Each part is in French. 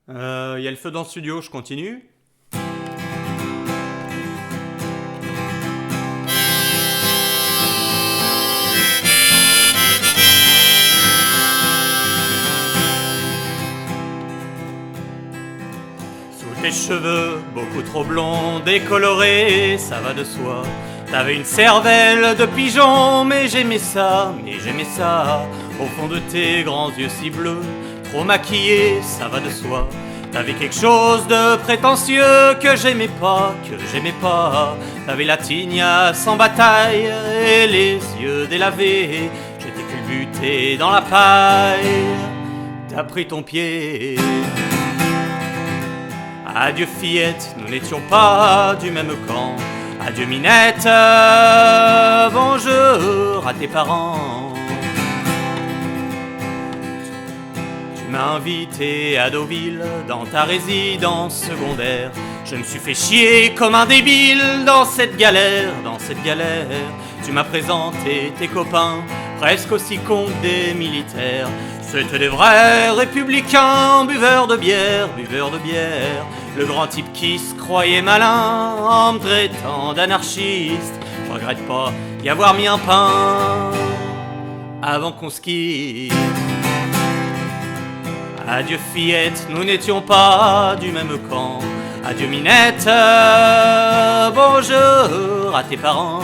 Y a le feu dans le studio, je continue. Sous tes cheveux, beaucoup trop blonds, décolorés, ça va de soi. T'avais une cervelle de pigeon, mais j'aimais ça, au fond de tes grands yeux si bleus, trop maquillés, ça va de soi. T'avais quelque chose de prétentieux que j'aimais pas. T'avais la tignasse sans bataille et les yeux délavés. J'étais culbuté dans la paille, t'as pris ton pied. Adieu fillette, nous n'étions pas du même camp. Adieu Minette, bonjour à tes parents. Tu m'as invité à Deauville dans ta résidence secondaire. Je me suis fait chier comme un débile dans cette galère. Tu m'as présenté tes copains, presque aussi cons que des militaires. C'était des vrais républicains, buveurs de bière. Le grand type qui se croyait malin en me traitant d'anarchiste. Je regrette pas d'y avoir mis un pain avant qu'on se quitte. Adieu fillette, nous n'étions pas du même camp. Adieu Minette, bonjour à tes parents.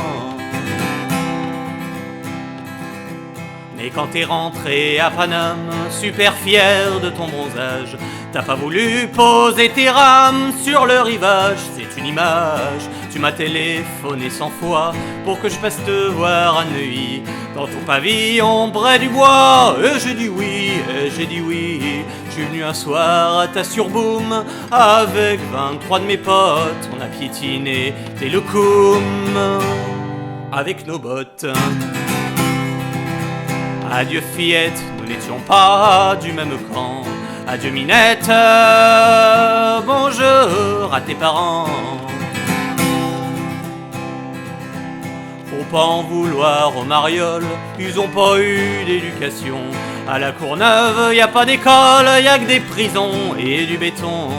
Mais quand t'es rentré à Paname, super fier de ton bronzage, t'as pas voulu poser tes rames sur le rivage. C'est une image, tu m'as téléphoné 100 fois pour que je passe te voir à Neuilly. Dans ton pavillon près du bois, et j'ai dit oui. Je suis venu un soir à ta surboom avec 23 de mes potes. On a piétiné tes loukoums avec nos bottes. Adieu fillette, nous n'étions pas du même camp. Adieu Minette, bonjour à tes parents. Faut pas en vouloir aux marioles, ils ont pas eu d'éducation. À la Courneuve, y a pas d'école, y a que des prisons et du béton.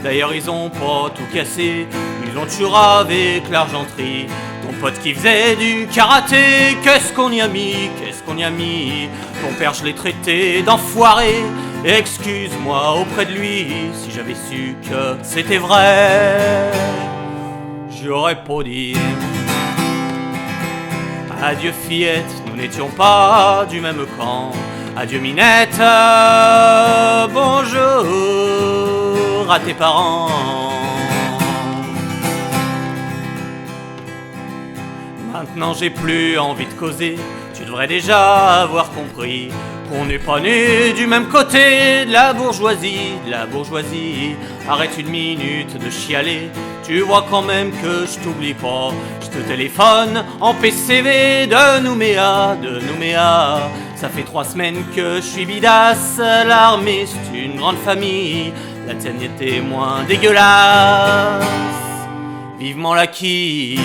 D'ailleurs ils ont pas tout cassé, ils ont toujours avec l'argenterie. Ton pote qui faisait du karaté, qu'est-ce qu'on y a mis. Ton père je l'ai traité d'enfoiré. Excuse-moi auprès de lui, si j'avais su que c'était vrai, j'aurais pas dit. Adieu fillette, nous n'étions pas du même camp. Adieu Minette, bonjour à tes parents. Maintenant j'ai plus envie de causer, tu devrais déjà avoir compris qu'on n'est pas né du même côté de la bourgeoisie. Arrête une minute de chialer, tu vois quand même que je t'oublie pas. Je te téléphone en PCV de Nouméa. Ça fait 3 semaines que je suis bidasse, l'armée c'est une grande famille. La tienne était moins dégueulasse, vivement la quille.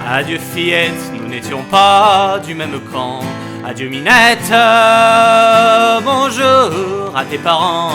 Adieu fillette, nous n'étions pas du même camp. Adieu Minette, bonjour à tes parents.